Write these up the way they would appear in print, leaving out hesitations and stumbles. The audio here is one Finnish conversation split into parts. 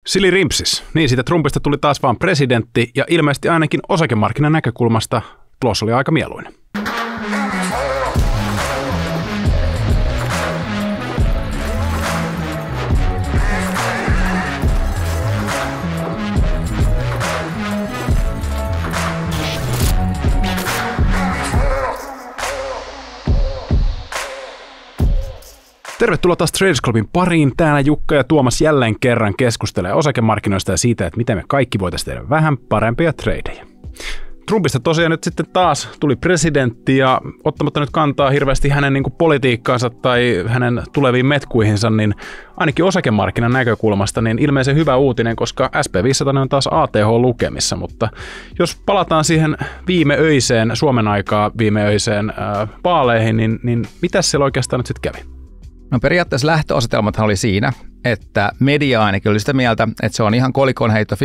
Sili rimpsis. Niin, siitä Trumpista tuli taas vaan presidentti ja ilmeisesti ainakin osakemarkkinan näkökulmasta tulos oli aika mieluinen. Tervetuloa taas Traders Clubin pariin. Täällä Jukka ja Tuomas jälleen kerran keskustelee osakemarkkinoista ja siitä, että miten me kaikki voitaisiin tehdä vähän parempia tradeja. Trumpista tosiaan nyt sitten taas tuli presidentti ja ottamatta nyt kantaa hirveästi hänen niin kuin politiikkaansa tai hänen tuleviin metkuihinsa, niin ainakin osakemarkkinan näkökulmasta niin ilmeisen hyvä uutinen, koska SP500 on taas ATH-lukemissa, mutta jos palataan siihen Suomen aikaa viimeöiseen vaaleihin, niin mitäs siellä oikeastaan nyt sitten kävi? No periaatteessa lähtöasetelmathan oli siinä, että media ainakin oli sitä mieltä, että se on ihan kolikon heitto 50-50,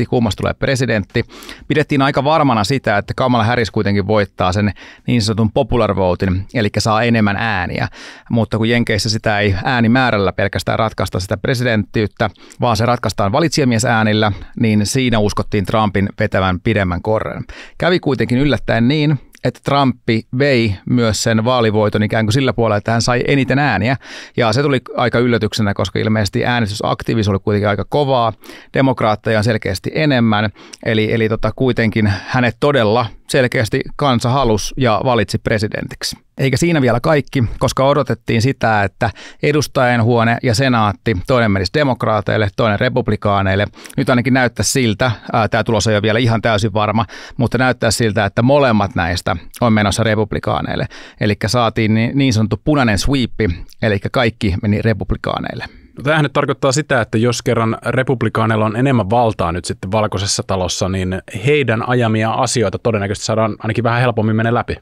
kummasta tulee presidentti. Pidettiin aika varmana sitä, että Kamala Harris kuitenkin voittaa sen niin sanotun popular votin, eli saa enemmän ääniä. Mutta kun Jenkeissä sitä ei äänimäärällä pelkästään ratkaista sitä presidenttiyttä, vaan se ratkaistaan valitsijamiesäänillä, niin siinä uskottiin Trumpin vetävän pidemmän korren. Kävi kuitenkin yllättäen niin, että Trumpi vei myös sen vaalivoiton ikään kuin sillä puolella, että hän sai eniten ääniä. Ja se tuli aika yllätyksenä, koska ilmeisesti äänestysaktiivisuus oli kuitenkin aika kovaa. Demokraatteja on selkeästi enemmän. Eli kuitenkin hänet todella selkeästi kansa halusi ja valitsi presidentiksi. Eikä siinä vielä kaikki, koska odotettiin sitä, että edustajainhuone ja senaatti, toinen menisi demokraateille, toinen republikaaneille. Nyt ainakin näyttää siltä, tämä tulos ei ole vielä ihan täysin varma, mutta näyttää siltä, että molemmat näistä on menossa republikaaneille. Eli saatiin niin sanottu punainen sweepi, eli kaikki meni republikaaneille. No, tämähän nyt tarkoittaa sitä, että jos kerran republikaaneilla on enemmän valtaa nyt sitten valkoisessa talossa, niin heidän ajamia asioita todennäköisesti saadaan ainakin vähän helpommin mennä läpi.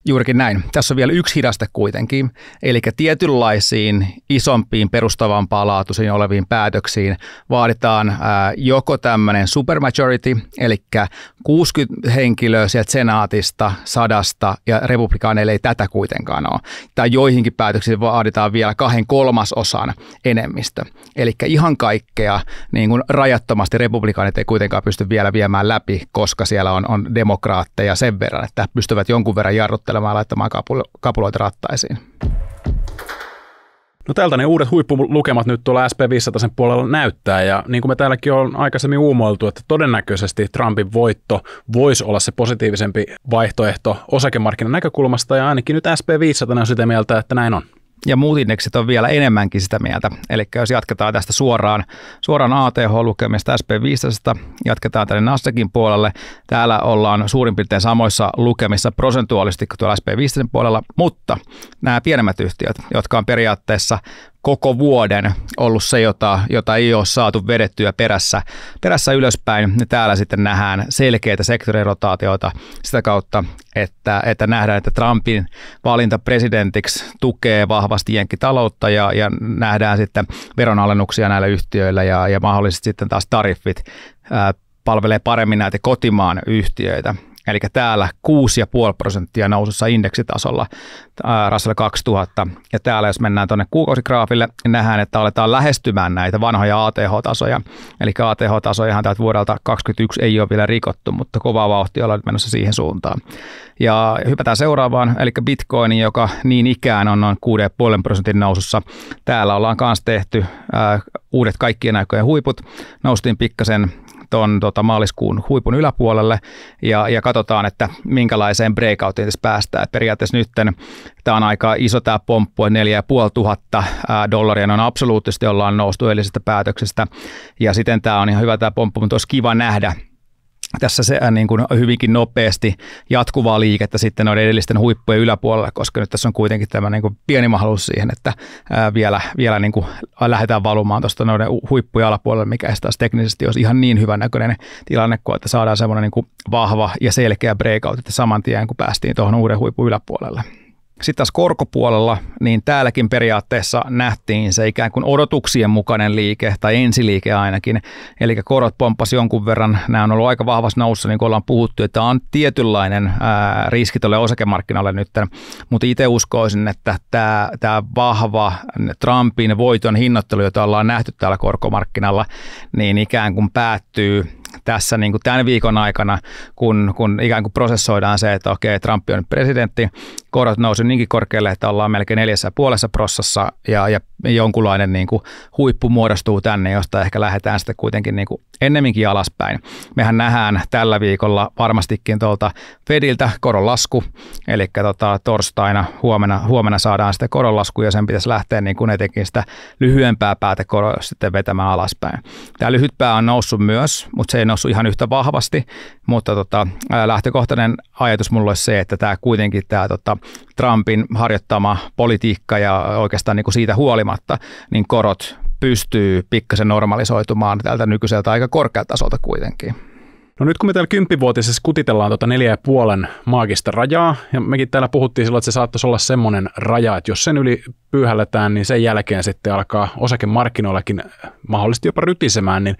Juurikin näin. Tässä on vielä yksi hidaste kuitenkin, eli tietynlaisiin isompiin perustavampaan laatuisiin oleviin päätöksiin vaaditaan joko tämmöinen supermajority, eli 60 henkilöä sieltä senaatista, 100 ja republikaaneille ei tätä kuitenkaan ole. Tai joihinkin päätöksiin vaaditaan vielä 2/3 enemmistö. Eli ihan kaikkea niin kuin rajattomasti republikaanit ei kuitenkaan pysty vielä viemään läpi, koska siellä on demokraatteja sen verran, että pystyvät jonkun verran jarruttelemaan ja laittamaan kapuloita rattaisiin. No tältä ne uudet huippulukemat nyt tuolla SP500 puolella näyttää, ja niin kuin me täälläkin on aikaisemmin uumoiltu, että todennäköisesti Trumpin voitto voisi olla se positiivisempi vaihtoehto osakemarkkinan näkökulmasta, ja ainakin nyt SP500 on sitä mieltä, että näin on. Ja muut indeksit on vielä enemmänkin sitä mieltä. Eli jos jatketaan tästä suoraan ATH-lukemista SP500, jatketaan tänne Nasdaqin puolelle. Täällä ollaan suurin piirtein samoissa lukemissa prosentuaalisesti kuin tuolla SP500 puolella, mutta nämä pienemmät yhtiöt, jotka on periaatteessa koko vuoden ollut se, jota ei ole saatu vedettyä perässä ylöspäin, niin täällä sitten nähdään selkeitä sektorirotaatioita sitä kautta, että nähdään, että Trumpin valinta presidentiksi tukee vahvasti jenkkitaloutta ja nähdään sitten veronalennuksia näillä yhtiöillä ja mahdollisesti sitten taas tariffit palvelee paremmin näitä kotimaan yhtiöitä. Eli täällä 6,5% nousussa indeksitasolla Russell 2000. Ja täällä jos mennään tuonne kuukausigraafille, niin nähdään, että aletaan lähestymään näitä vanhoja ATH-tasoja. Eli ATH-tasojahan täältä vuodelta 2021 ei ole vielä rikottu, mutta kovaa vauhtia ollaan nyt menossa siihen suuntaan. Ja hypätään seuraavaan, eli Bitcoinin, joka niin ikään on noin 6,5% nousussa. Täällä ollaan myös tehty uudet kaikkien aikojen huiput. Noustiin pikkasen tuon maaliskuun huipun yläpuolelle ja katsotaan, että minkälaiseen breakoutiin tässä päästään. Et periaatteessa nyt tämä on aika iso tämä pomppu, $4,500 on absoluuttisesti ollaan noustu edellisestä päätöksestä ja sitten tämä on ihan hyvä tämä pomppu, mutta olisi kiva nähdä tässä se niin kuin hyvinkin nopeasti jatkuvaa liikettä sitten noiden edellisten huippujen yläpuolella, koska nyt tässä on kuitenkin tämä niin kuin pieni mahdollisuus siihen, että vielä niin kuin lähdetään valumaan tuosta noiden huippujen alapuolelle, mikä ei taas teknisesti olisi ihan niin hyvän näköinen tilanne, kun että saadaan semmoinen niin kuin vahva ja selkeä breakout, että saman tien kun päästiin tuohon uuden huipun yläpuolelle. Sitten taas korkopuolella, niin täälläkin periaatteessa nähtiin se ikään kuin odotuksien mukainen liike, tai ensiliike ainakin. Eli korot pomppasi jonkun verran, nämä on ollut aika vahvassa nousussa, niin kuin ollaan puhuttu, että on tietynlainen riski tuolle osakemarkkinalle nyt, mutta itse uskoisin, että tämä vahva Trumpin voiton hinnoittelu, jota ollaan nähty täällä korkomarkkinalla, niin ikään kuin päättyy tässä niin kuin tämän viikon aikana, kun ikään kuin prosessoidaan se, että okei, Trump on nyt presidentti, korot nousi niinkin korkealle, että ollaan melkein 4,5% ja jonkunlainen niin kuin huippu muodostuu tänne, josta ehkä lähdetään sitten kuitenkin niin kuin ennemminkin alaspäin. Mehän nähdään tällä viikolla varmastikin tuolta Fediltä koronlasku, eli torstaina huomenna saadaan sitten koronlasku ja sen pitäisi lähteä niin kuin etenkin sitä lyhyempää päätä sitten vetämään alaspäin. Tämä lyhyt pää on noussut myös, mutta se ei noussut ihan yhtä vahvasti, mutta lähtökohtainen ajatus mulla olisi se, että tämä kuitenkin tämä Trumpin harjoittama politiikka ja oikeastaan niin kuin siitä huolimatta, niin korot pystyy pikkasen normalisoitumaan tältä nykyiseltä aika korkealta tasolta kuitenkin. No nyt kun me täällä 10-vuotisessa kutitellaan 4,5 maagista rajaa, ja mekin täällä puhuttiin silloin, että se saattaisi olla semmoinen raja, että jos sen yli pyyhälletään, niin sen jälkeen sitten alkaa osakemarkkinoillakin mahdollisesti jopa rytisemään, niin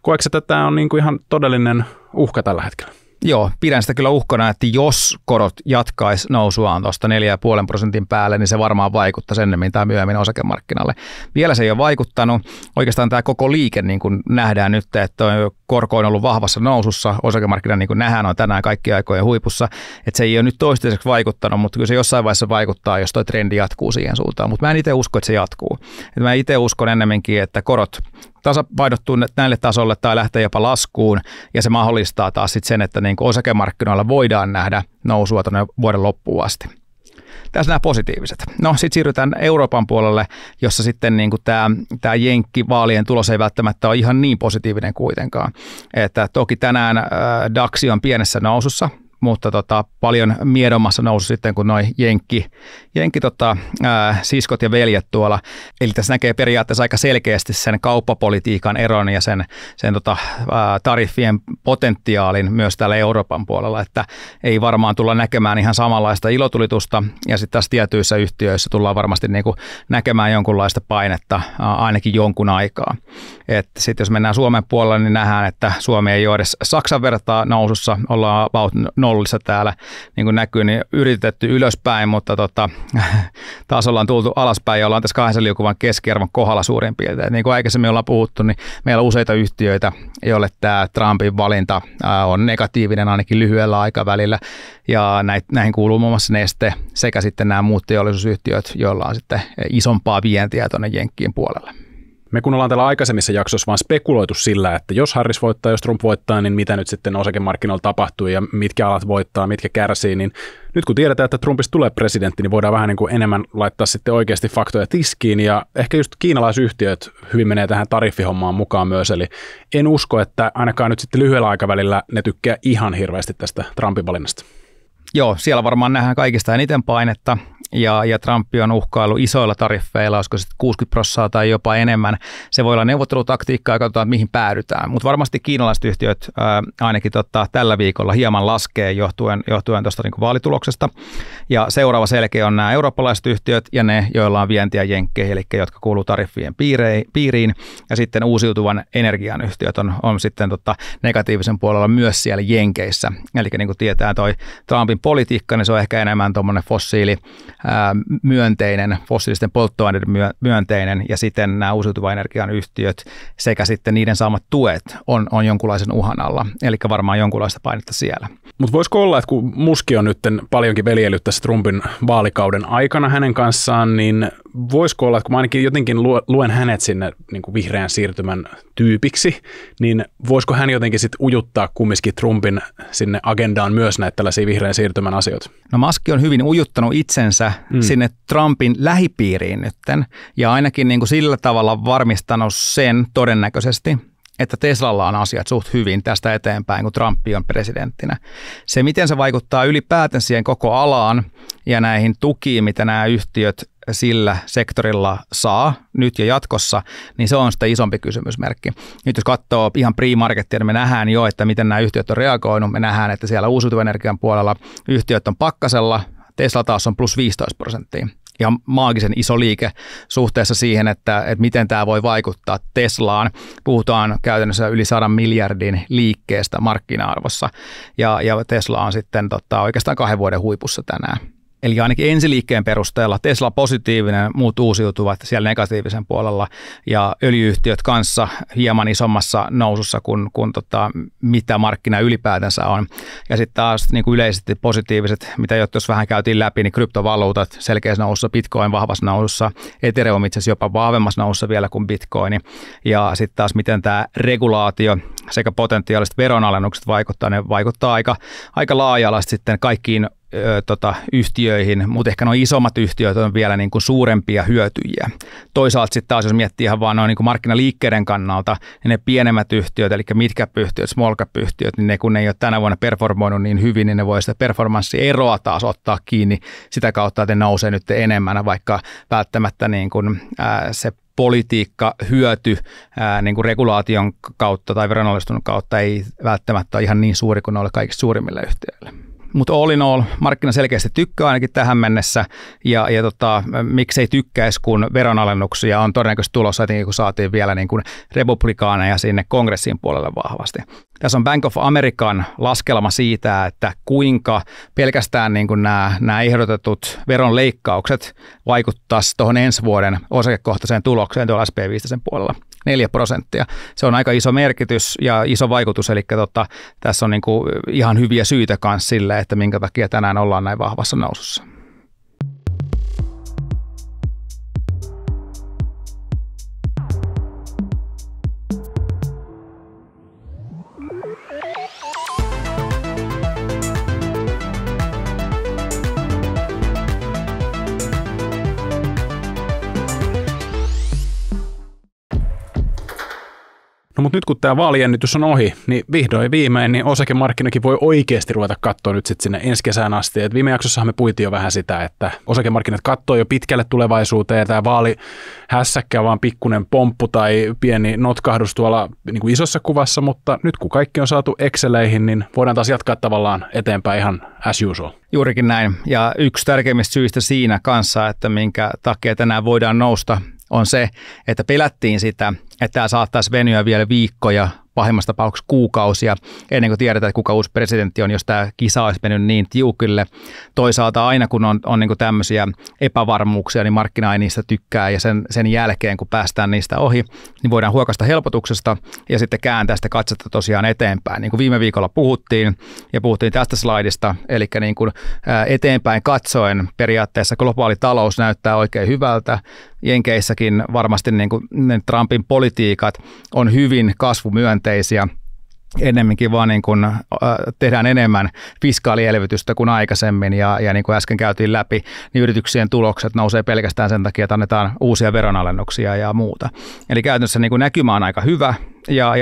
koetko että tämä on niin kuin ihan todellinen uhka tällä hetkellä? Joo, pidän sitä kyllä uhkana, että jos korot jatkaisi nousuaan tuosta 4,5% päälle, niin se varmaan vaikuttaisi ennemmin tai myöhemmin osakemarkkinalle. Vielä se ei ole vaikuttanut. Oikeastaan tämä koko liike, niin kuin nähdään nyt, että korko on ollut vahvassa nousussa, osakemarkkina niin kuin nähdään on tänään kaikki aikojen huipussa, että se ei ole nyt toistaiseksi vaikuttanut, mutta kyllä se jossain vaiheessa vaikuttaa, jos tuo trendi jatkuu siihen suuntaan. Mutta mä en itse usko, että se jatkuu. Että mä itse uskon ennemminkin, että korot tasapainottuu näille tasolle tai lähtee jopa laskuun, ja se mahdollistaa taas sit sen, että niin kuin osakemarkkinoilla voidaan nähdä nousua tuonne vuoden loppuun asti. Tässä nämä positiiviset. No sitten siirrytään Euroopan puolelle, jossa sitten niin kuin tämä jenkkivaalien tulos ei välttämättä ole ihan niin positiivinen kuitenkaan. Että toki tänään DAX on pienessä nousussa, mutta paljon miedommassa nousu sitten kuin noi siskot ja veljet tuolla. Eli tässä näkee periaatteessa aika selkeästi sen kauppapolitiikan eron ja sen tariffien potentiaalin myös täällä Euroopan puolella, että ei varmaan tulla näkemään ihan samanlaista ilotulitusta, ja sitten taas tietyissä yhtiöissä tullaan varmasti niin kuin näkemään jonkunlaista painetta ainakin jonkun aikaa. Sitten jos mennään Suomen puolella, niin nähdään, että Suomi ei ole edes Saksan vertaa nousussa, ollaan about nollissa täällä, niin kuin näkyy, niin yritetty ylöspäin, mutta taas ollaan tultu alaspäin ja ollaan tässä 2 liukuvan keskiarvon kohdalla suurin piirtein. Niin kuin aikaisemmin ollaan puhuttu, niin meillä on useita yhtiöitä, joille tämä Trumpin valinta on negatiivinen ainakin lyhyellä aikavälillä, ja näihin kuuluu muun muassa Neste sekä sitten nämä muut teollisuusyhtiöt, joilla on sitten isompaa vientiä tuonne Jenkkiin puolelle. Me kun ollaan täällä aikaisemmissa jaksoissa vaan spekuloitu sillä, että jos Harris voittaa, jos Trump voittaa, niin mitä nyt sitten osakemarkkinoilla tapahtuu ja mitkä alat voittaa, mitkä kärsii, niin nyt kun tiedetään, että Trumpista tulee presidentti, niin voidaan vähän niin kuin enemmän laittaa sitten oikeasti faktoja tiskiin, ja ehkä just kiinalaisyhtiöt hyvin menee tähän tariffihommaan mukaan myös, eli en usko, että ainakaan nyt sitten lyhyellä aikavälillä ne tykkää ihan hirveästi tästä Trumpin valinnasta. Joo, siellä varmaan nähdään kaikista eniten painetta, ja Trump on uhkailu isoilla tariffeilla, olisiko sitten 60% tai jopa enemmän. Se voi olla neuvottelutaktiikkaa ja katsotaan, mihin päädytään. Mutta varmasti kiinalaiset yhtiöt ainakin tällä viikolla hieman laskee johtuen tuosta niin kuin vaalituloksesta. Ja seuraava selkeä on nämä eurooppalaiset yhtiöt ja ne, joilla on vientiä jenkkeihin, eli jotka kuuluu tariffien piiriin. Ja sitten uusiutuvan energian yhtiöt on sitten negatiivisen puolella myös siellä jenkeissä. Eli niin kuin tietää toi Trumpin politiikka, niin se on ehkä enemmän tuommoinen myönteinen, fossiilisten polttoaineiden myönteinen, ja sitten nämä uusiutuvan energian yhtiöt sekä sitten niiden saamat tuet on jonkunlaisen uhan alla, eli varmaan jonkunlaista painetta siellä. Mutta voisiko olla, että kun Muski on nyt paljonkin veljellyt tässä Trumpin vaalikauden aikana hänen kanssaan, niin voisiko olla, että kun mä ainakin jotenkin luen hänet sinne niin kuin vihreän siirtymän tyypiksi, niin voisiko hän jotenkin sitten ujuttaa kumminkin Trumpin sinne agendaan myös näitä tällaisia vihreän siirtymän asioita? No Musk on hyvin ujuttanut itsensä sinne Trumpin lähipiiriin nytten, ja ainakin niin kuin sillä tavalla varmistanut sen todennäköisesti, että Teslalla on asiat suht hyvin tästä eteenpäin, kun Trump on presidenttinä. Se, miten se vaikuttaa ylipäätään siihen koko alaan ja näihin tukiin, mitä nämä yhtiöt sillä sektorilla saa nyt ja jatkossa, niin se on sitten isompi kysymysmerkki. Nyt jos katsoo ihan pre-markettia, niin me nähdään jo, että miten nämä yhtiöt on reagoinut. Me nähdään, että siellä uusiutuvan energian puolella yhtiöt on pakkasella Tesla taas on plus 15%. Ihan maagisen iso liike suhteessa siihen, että miten tämä voi vaikuttaa Teslaan. Puhutaan käytännössä yli 100 miljardin liikkeestä markkina-arvossa ja Tesla on sitten oikeastaan 2 vuoden huipussa tänään. Eli ainakin ensiliikkeen perusteella Tesla positiivinen, muut uusiutuvat siellä negatiivisen puolella ja öljyyhtiöt kanssa hieman isommassa nousussa kuin mitä markkina ylipäätänsä on. Ja sitten taas niin kuin yleisesti positiiviset, mitä jos vähän käytiin läpi, niin kryptovaluutat selkeässä nousussa, Bitcoin vahvassa nousussa, Ethereum itse asiassa jopa vahvemmassa nousussa vielä kuin Bitcoin. Ja sitten taas miten tämä regulaatio sekä potentiaaliset veronalennukset vaikuttaa, ne vaikuttaa aika laaja-alaisesti sitten kaikkiin yhtiöihin, mutta ehkä nuo isommat yhtiöt on vielä niin kuin suurempia hyötyjiä. Toisaalta sitten taas, jos miettii ihan vaan noin niin kuin markkinaliikkeiden kannalta, niin ne pienemmät yhtiöt, eli mid-cap-yhtiöt, small-cap-yhtiöt, niin ne kun ne ei ole tänä vuonna performoinut niin hyvin, niin ne voi sitä performanssieroa taas ottaa kiinni sitä kautta, että ne nousee nyt enemmän, vaikka välttämättä niin kuin, se politiikka hyöty niin kuin regulaation kautta tai veronallistunut kautta ei välttämättä ole ihan niin suuri kuin ne oli kaikista suurimmille yhtiöille. Mutta all in all, markkina selkeästi tykkää ainakin tähän mennessä ja miksei tykkäisi, kun veronalennuksia on todennäköisesti tulossa, etenkin kun saatiin vielä niin kuin republikaaneja sinne kongressin puolelle vahvasti. Tässä on Bank of American laskelma siitä, että kuinka pelkästään niin kuin nämä ehdotetut veronleikkaukset vaikuttaisi tuohon ensi vuoden osakekohtaiseen tulokseen tuolla SP500 puolella. 4%. Se on aika iso merkitys ja iso vaikutus, eli tässä on niin kuin ihan hyviä syitä myös sille, että minkä takia tänään ollaan näin vahvassa nousussa. No mutta nyt kun tämä vaalijännitys on ohi, niin vihdoin viimein niin osakemarkkinakin voi oikeasti ruveta katsoa nyt sitten sinne ensi kesään asti. Et viime jaksossahan me puitiin jo vähän sitä, että osakemarkkinat katsoo jo pitkälle tulevaisuuteen ja tämä vaalihässäkkä on vaan pikkuinen pomppu tai pieni notkahdus tuolla niin kuin isossa kuvassa, mutta nyt kun kaikki on saatu Exceleihin, niin voidaan taas jatkaa tavallaan eteenpäin ihan as usual. Juurikin näin. Ja yksi tärkeimmistä syistä siinä kanssa, että minkä takia tänään voidaan nousta, on se, että pelättiin sitä, että tämä saattaisi venyä vielä viikkoja, pahimmassa tapauksessa kuukausia, ennen kuin tiedetään, että kuka uusi presidentti on, jos tämä kisa olisi mennyt niin tiukille. Toisaalta aina, kun on niin kuin tämmöisiä epävarmuuksia, niin markkina ei niistä tykkää, ja sen jälkeen, kun päästään niistä ohi, niin voidaan huokaista helpotuksesta ja sitten kääntää sitä katsetta tosiaan eteenpäin. Niin kuin viime viikolla puhuttiin tästä slaidista, eli niin kuin eteenpäin katsoen periaatteessa globaali talous näyttää oikein hyvältä. Jenkeissäkin varmasti niin kuin Trumpin politiikat on hyvin kasvumyönteisiä. Ennemminkin vaan niin kuin, tehdään enemmän fiskaalielvytystä kuin aikaisemmin ja niin kuin äsken käytiin läpi, niin yrityksien tulokset nousee pelkästään sen takia, että annetaan uusia veronalennuksia ja muuta. Eli käytännössä niin kuin näkymä on aika hyvä ja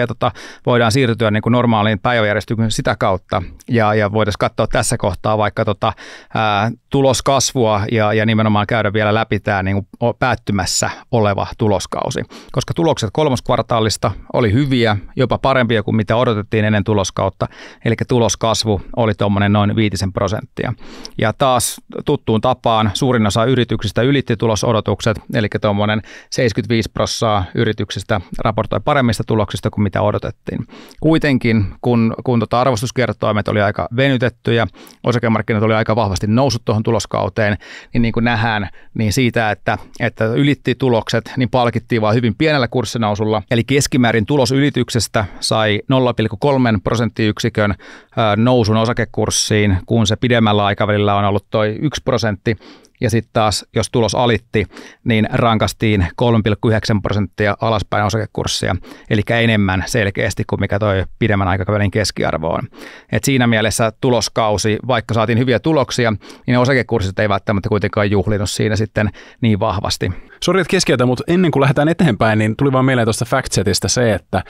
voidaan siirtyä niin kuin normaaliin päiväjärjestykseen sitä kautta ja voitaisiin katsoa tässä kohtaa vaikka tuloskasvua ja nimenomaan käydä vielä läpi tämä niin kuin päättymässä oleva tuloskausi, koska tulokset kolmoskvartaalista oli hyviä, jopa parempia kuin mitä odotettiin ennen tuloskautta, eli tuloskasvu oli tuommoinen noin 5%. Ja taas tuttuun tapaan suurin osa yrityksistä ylitti tulosodotukset, eli tuommoinen 75% yrityksistä raportoi paremmista tuloksista kuin mitä odotettiin. Kuitenkin, kun arvostuskertoimet oli aika venytettyjä, osakemarkkinat oli aika vahvasti noussut tuohon tuloskauteen, niin kuin nähdään, niin siitä, että ylitti tulokset, niin palkittiin vaan hyvin pienellä kurssinousulla. Eli keskimäärin tulosylityksestä sai 0,3 prosenttiyksikön nousun osakekurssiin, kun se pidemmällä aikavälillä on ollut toi 1%. Ja sitten taas, jos tulos alitti, niin rankastiin 3,9% alaspäin osakekurssia, eli enemmän selkeästi kuin mikä toi pidemmän aikavälin keskiarvo on. Et siinä mielessä tuloskausi, vaikka saatiin hyviä tuloksia, niin osakekurssit ei välttämättä kuitenkaan juhlinut siinä sitten niin vahvasti. Sori, että keskeytän, mutta ennen kuin lähdetään eteenpäin, niin tuli vaan mieleen tuosta FactSetistä se, että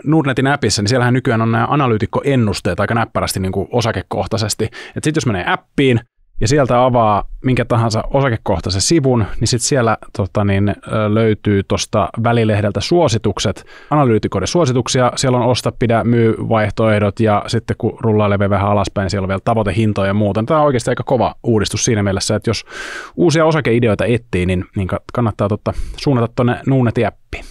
Nordnetin appissa, niin siellähän nykyään on nämä analyytikkoennusteet aika näppärästi niin kuin osakekohtaisesti. Että sitten jos menee appiin, ja sieltä avaa minkä tahansa osakekohtaisen sivun, niin sitten siellä löytyy tuosta välilehdeltä suositukset, analyytikoiden suosituksia, siellä on osta, pidä, myy vaihtoehdot ja sitten kun rullailee vähän alaspäin, niin siellä on vielä tavoitehintoja ja muuta. Tämä on oikeasti aika kova uudistus siinä mielessä, että jos uusia osakeideoita etsii, niin kannattaa suunnata tuonne Nordnet-appiin.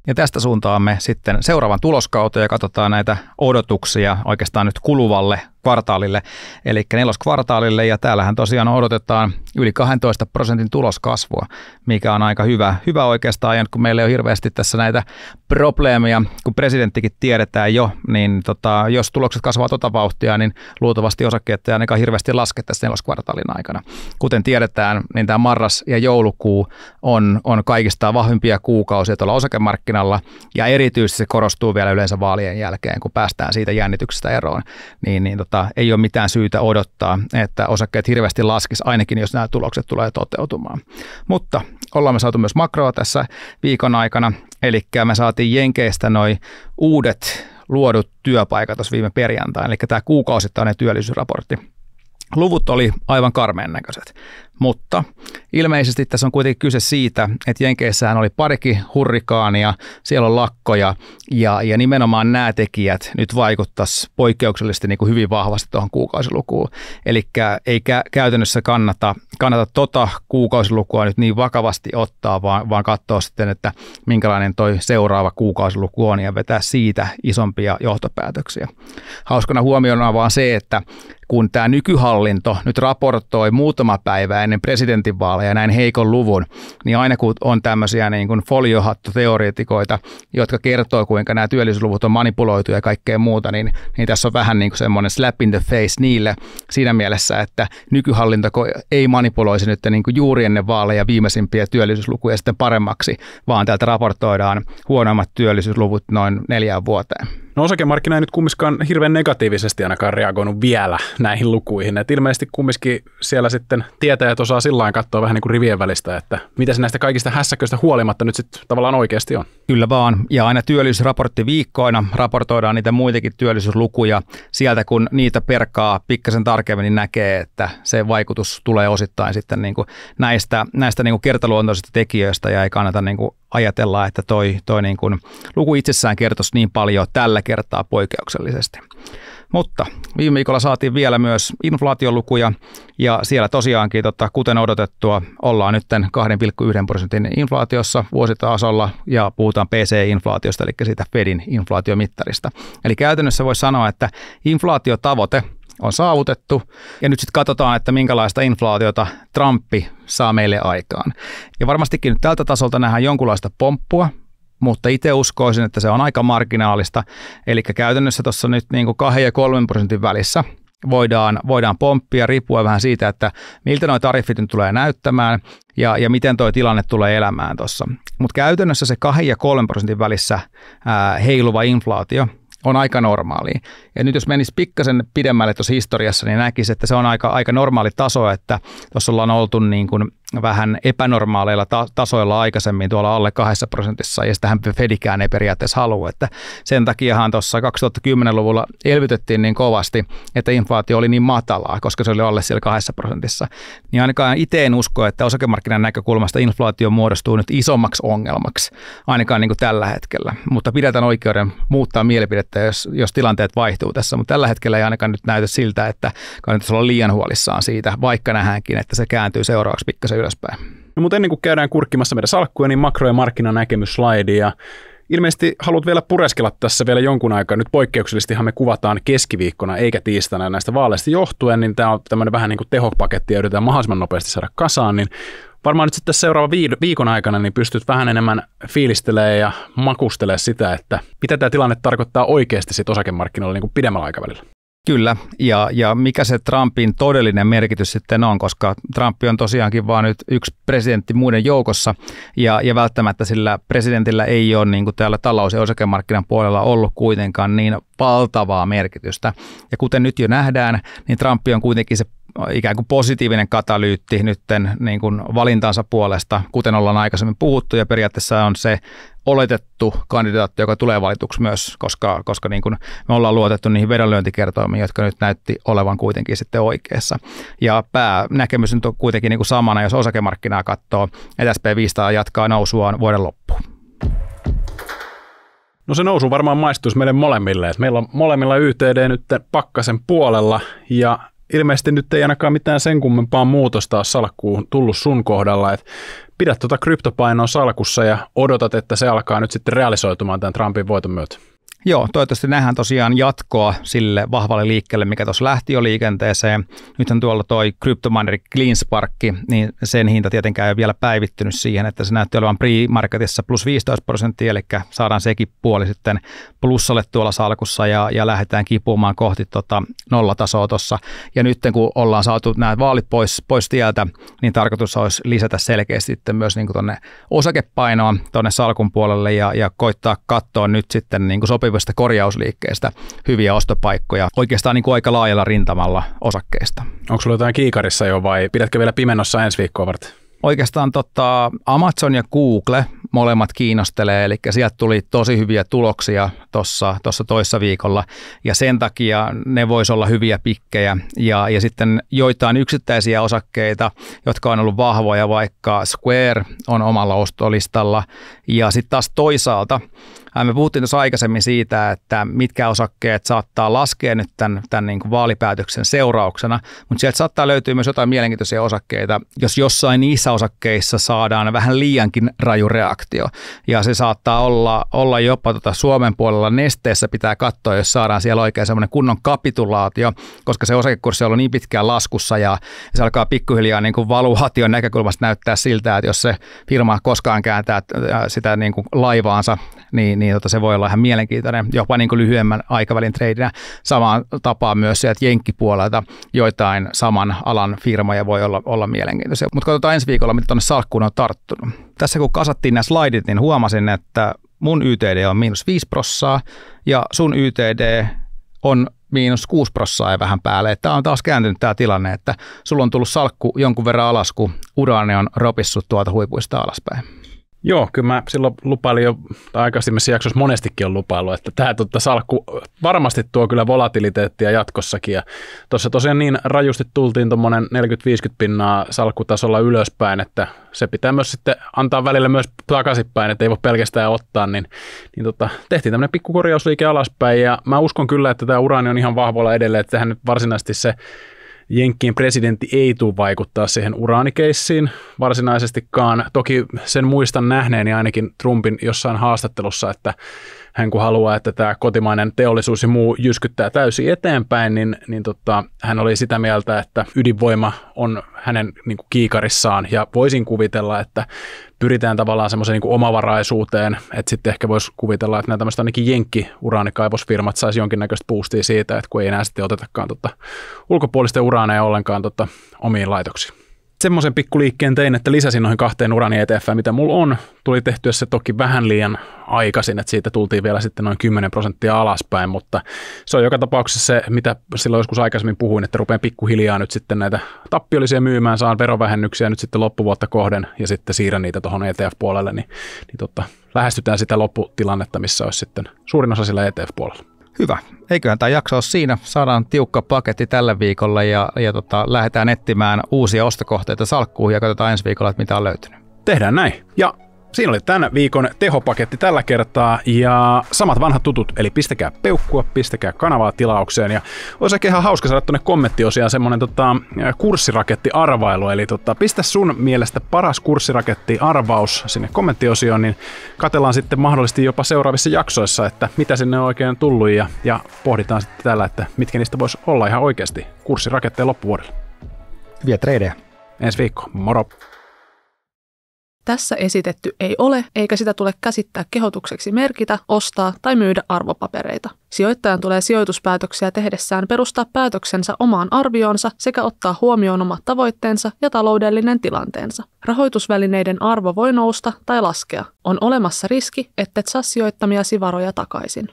Ja tästä suuntaamme sitten seuraavan tuloskauteen ja katsotaan näitä odotuksia oikeastaan nyt kuluvalle kvartaalille, eli neloskvartaalille, ja täällähän tosiaan odotetaan yli 12% tuloskasvua, mikä on aika hyvä oikeastaan, ja kun meillä ei ole hirveästi tässä näitä probleemia, kun presidenttikin tiedetään jo, niin jos tulokset kasvaa vauhtia, niin luultavasti osakkeet ei ainakaan hirveästi laske tässä neloskvartaalin aikana. Kuten tiedetään, niin tämä marras ja joulukuu on kaikista vahvimpia kuukausia tuolla osakemarkkinalla, ja erityisesti se korostuu vielä yleensä vaalien jälkeen, kun päästään siitä jännityksestä eroon, niin ei ole mitään syytä odottaa, että osakkeet hirveästi laskisi, ainakin jos nämä tulokset tulee toteutumaan. Mutta ollaan me saatu myös makroa tässä viikon aikana, eli me saatiin Jenkeistä noi uudet luodut työpaikat tuossa viime perjantaina, eli tämä kuukausittainen työllisyysraportti. Luvut oli aivan karmeen näköiset, mutta ilmeisesti tässä on kuitenkin kyse siitä, että Jenkeissähän oli parikin hurrikaania, siellä on lakkoja ja nimenomaan nämä tekijät nyt vaikuttaisi poikkeuksellisesti niin kuin hyvin vahvasti tuohon kuukausilukuun. Eli ei käytännössä kannata kuukausilukua nyt niin vakavasti ottaa, vaan katsoa sitten, että minkälainen toi seuraava kuukausiluku on ja vetää siitä isompia johtopäätöksiä. Hauskana huomiona on vaan se, että kun tämä nykyhallinto nyt raportoi muutama päivä ennen presidentinvaaleja näin heikon luvun, niin aina kun on tämmöisiä niin kuin foliohattoteoreetikoita, jotka kertoo, kuinka nämä työllisyysluvut on manipuloitu ja kaikkea muuta, niin tässä on vähän niin kuin semmoinen slap in the face niille siinä mielessä, että nykyhallinto ei manipuloisi nyt niin kuin juuri ennen vaaleja viimeisimpiä työllisyyslukuja sitten paremmaksi, vaan täältä raportoidaan huonommat työllisyysluvut noin 4 vuoteen. No osakemarkkina ei nyt kumminkaan hirveän negatiivisesti ainakaan reagoinut vielä näihin lukuihin. Et ilmeisesti kumminkin siellä sitten tietäjät osaa sillain katsoa vähän niin kuin rivien välistä, että mitä se näistä kaikista hässäköistä huolimatta nyt sitten tavallaan oikeasti on. Kyllä vaan. Ja aina työllisyysraportti viikkoina raportoidaan niitä muitakin työllisyyslukuja. Sieltä kun niitä perkaa pikkasen tarkemmin, niin näkee, että se vaikutus tulee osittain sitten niin kuin näistä niin kuin kertaluontoisista tekijöistä ja ei kannata niin kuin ajatella, että toi niin kuin luku itsessään kertoisi niin paljon tällä kertaa poikkeuksellisesti. Mutta viime viikolla saatiin vielä myös inflaatiolukuja ja siellä tosiaankin, kuten odotettua, ollaan nyt 2,1% inflaatiossa vuositasolla ja puhutaan PCE-inflaatiosta, eli siitä Fedin inflaatiomittarista. Eli käytännössä voisi sanoa, että inflaatiotavoite on saavutettu ja nyt sitten katsotaan, että minkälaista inflaatiota Trumpi saa meille aikaan. Ja varmastikin nyt tältä tasolta nähdään jonkunlaista pomppua, mutta itse uskoisin, että se on aika marginaalista, eli käytännössä tuossa nyt niin kuin 2 ja 3% välissä voidaan pomppia riippuen vähän siitä, että miltä nuo tariffit nyt tulee näyttämään ja miten tuo tilanne tulee elämään tuossa. Mutta käytännössä se 2 ja 3% välissä heiluva inflaatio on aika normaalia. Ja nyt jos menisi pikkasen pidemmälle tuossa historiassa, niin näkisi, että se on aika normaali taso, että tuossa ollaan oltu niin kuin vähän epänormaaleilla tasoilla aikaisemmin tuolla alle 2%, ja sitähän Fedikään ei periaatteessa halua, että sen takiahan tuossa 2010-luvulla elvytettiin niin kovasti, että inflaatio oli niin matalaa, koska se oli alle siellä 2%. Niin ainakaan itse en usko, että osakemarkkinan näkökulmasta inflaatio muodostuu nyt isommaksi ongelmaksi, ainakaan niin kuin tällä hetkellä, mutta pidetään oikeuden muuttaa mielipidettä, jos tilanteet vaihtuu tässä, mutta tällä hetkellä ei ainakaan nyt näytä siltä, että kannattaisi olla liian huolissaan siitä, vaikka nähdäänkin, että se kääntyy seuraavaksi pikkasen ylöspäin. No, mutta ennen kuin käydään kurkkimassa meidän salkkuja, niin makro- ja markkinanäkemysslaidi. Ja ilmeisesti haluat vielä pureskella tässä vielä jonkun aikaa. Nyt poikkeuksellisestihan me kuvataan keskiviikkona eikä tiistaina näistä vaaleista johtuen, niin tämä on tämmöinen vähän niin kuin tehopaketti ja yritetään mahdollisimman nopeasti saada kasaan. Niin varmaan nyt sitten seuraavan viikon aikana niin pystyt vähän enemmän fiilistelemään ja makustelemaan sitä, että mitä tämä tilanne tarkoittaa oikeasti sit osakemarkkinoilla niin kuin pidemmällä aikavälillä. Kyllä, ja mikä se Trumpin todellinen merkitys sitten on, koska Trump on tosiaankin vaan nyt yksi presidentti muiden joukossa, ja välttämättä sillä presidentillä ei ole niin kuin täällä talous- ja osakemarkkinan puolella ollut kuitenkaan niin valtavaa merkitystä. Ja kuten nyt jo nähdään, niin Trump on kuitenkin se ikään kuin positiivinen katalyytti nytten niin kuin valintansa puolesta, kuten ollaan aikaisemmin puhuttu, ja periaatteessa on se oletettu kandidaatti, joka tulee valituksi myös, koska niin kuin me ollaan luotettu niihin vedonlyöntikertoimiin, jotka nyt näytti olevan kuitenkin sitten oikeassa. Ja päänäkemys nyt on kuitenkin niin kuin samana, jos osakemarkkinaa katsoo, että SP500 jatkaa nousuaan vuoden loppuun. No se nousu varmaan maistuisi meille molemmille. Et meillä on molemmilla YTD nyt pakkasen puolella ja ilmeisesti nyt ei ainakaan mitään sen kummempaa muutosta ole salkkuun tullut sun kohdalla. Et pidät tuota kryptopainoa salkussa ja odotat, että se alkaa nyt sitten realisoitumaan tämän Trumpin voiton myötä. Joo, toivottavasti nähdään tosiaan jatkoa sille vahvalle liikkeelle, mikä tuossa lähti jo liikenteeseen. Nythän tuolla toi CryptoMiner CleanSpark, niin sen hinta tietenkään ei ole vielä päivittynyt siihen, että se näytti olevan pre-marketissa plus 15%, eli saadaan sekin puoli sitten plussalle tuolla salkussa ja lähdetään kipuamaan kohti nollatasoa tuossa. Ja nyt kun ollaan saatu nämä vaalit pois tieltä, niin tarkoitus olisi lisätä selkeästi sitten myös niin kuin tuonne osakepainoa tuonne salkun puolelle ja koittaa katsoa nyt sitten niin kuin sopivasti korjausliikkeestä hyviä ostopaikkoja oikeastaan niin kuin aika laajalla rintamalla osakkeista. Onko sulla jotain kiikarissa jo vai pidätkö vielä pimennossa ensi viikkoa varten? Oikeastaan Amazon ja Google molemmat kiinnostelee, eli sieltä tuli tosi hyviä tuloksia tuossa toissa viikolla, ja sen takia ne vois olla hyviä pikkejä, ja sitten joitain yksittäisiä osakkeita, jotka on ollut vahvoja, vaikka Square on omalla ostolistalla, ja sitten taas toisaalta me puhuttiin tuossa aikaisemmin siitä, että mitkä osakkeet saattaa laskea nyt tämän niin kuin vaalipäätöksen seurauksena, mutta sieltä saattaa löytyä myös jotain mielenkiintoisia osakkeita, jos jossain niissä osakkeissa saadaan vähän liiankin raju reaktio. Ja se saattaa olla jopa Suomen puolella Nesteessä pitää katsoa, jos saadaan siellä oikein semmoinen kunnon kapitulaatio, koska se osakekurssi on ollut niin pitkään laskussa ja se alkaa pikkuhiljaa niin kuin valuaation näkökulmasta näyttää siltä, että jos se firma koskaan kääntää sitä niin kuin laivaansa, niin se voi olla ihan mielenkiintoinen, jopa niin kuin lyhyemmän aikavälin treidinä. Samaan tapaan myös sieltä jenkkipuolelta joitain saman alan firmoja voi olla mielenkiintoisia. Mutta katsotaan ensi viikolla, mitä tuonne salkkuun on tarttunut. Tässä kun kasattiin nämä slaidit, niin huomasin, että mun YTD on -5% ja sun YTD on -6% ja vähän päälle. Tämä on taas kääntynyt tämä tilanne, että sulla on tullut salkku jonkun verran alas, kun uraani on ropissut tuolta huipuista alaspäin. Joo, kyllä mä silloin lupailin jo, tai aikaisemmissa jaksoissa monestikin on lupaillut, että tämä salkku varmasti tuo kyllä volatiliteettia jatkossakin. Ja tuossa tosiaan niin rajusti tultiin tuommoinen 40-50 pinnaa salkkutasolla ylöspäin, että se pitää myös sitten antaa välillä myös takaisinpäin, että ei voi pelkästään ottaa, niin tehtiin tämmöinen pikku korjausliike alaspäin. Ja mä uskon kyllä, että tämä uraani on ihan vahvoilla edelleen, että tähän nyt varsinaisesti se Jenkkien presidentti ei tule vaikuttaa siihen uraanikeissiin varsinaisestikaan. Toki sen muistan nähneeni ainakin Trumpin jossain haastattelussa, että hän kun haluaa, että tämä kotimainen teollisuus ja muu jyskyttää täysin eteenpäin, niin hän oli sitä mieltä, että ydinvoima on hänen niin kuin kiikarissaan ja voisin kuvitella, että pyritään tavallaan semmoiseen niin kuin omavaraisuuteen, että sitten ehkä voisi kuvitella, että nämä tämmöiset ainakin jenkki-uraanikaivosfirmat saisi jonkinnäköistä boostia siitä, että kun ei enää sitten otetakaan ulkopuolisten uraaneja ollenkaan omiin laitoksiin. Semmoisen pikkuliikkeen tein, että lisäsin noihin 2 uraani ETF:ään, mitä mulla on. Tuli tehtyä se toki vähän liian aikaisin, että siitä tultiin vielä sitten noin 10% alaspäin, mutta se on joka tapauksessa se, mitä silloin joskus aikaisemmin puhuin, että rupean pikkuhiljaa nyt sitten näitä tappiollisia myymään, saan verovähennyksiä nyt sitten loppuvuotta kohden ja sitten siirrän niitä tuohon ETF-puolelle, niin lähestytään sitä lopputilannetta, missä olisi sitten suurin osa sillä ETF-puolella. Hyvä. Eiköhän tämä jakso ole siinä. Saadaan tiukka paketti tällä viikolla ja lähdetään etsimään uusia ostokohteita salkkuun ja katsotaan ensi viikolla, että mitä on löytynyt. Tehdään näin. Ja siinä oli tämän viikon tehopaketti tällä kertaa ja samat vanhat tutut, eli pistäkää peukkua, pistäkää kanavaa tilaukseen ja olisi ehkä ihan hauska saada tuonne kommenttiosiaan semmoinen kurssirakettiarvailu, eli pistä sun mielestä paras kurssirakettiarvaus sinne kommenttiosioon, niin katsellaan sitten mahdollisesti jopa seuraavissa jaksoissa, että mitä sinne on oikein tullut ja pohditaan sitten täällä, että mitkä niistä voisi olla ihan oikeasti kurssiraketteja loppuvuodelle. Hyviä treidejä. Ensi viikko, moro! Tässä esitetty ei ole, eikä sitä tule käsittää kehotukseksi merkitä, ostaa tai myydä arvopapereita. Sijoittajan tulee sijoituspäätöksiä tehdessään perustaa päätöksensä omaan arvioonsa sekä ottaa huomioon omat tavoitteensa ja taloudellinen tilanteensa. Rahoitusvälineiden arvo voi nousta tai laskea. On olemassa riski, ettet saa sijoittamiasi varoja takaisin.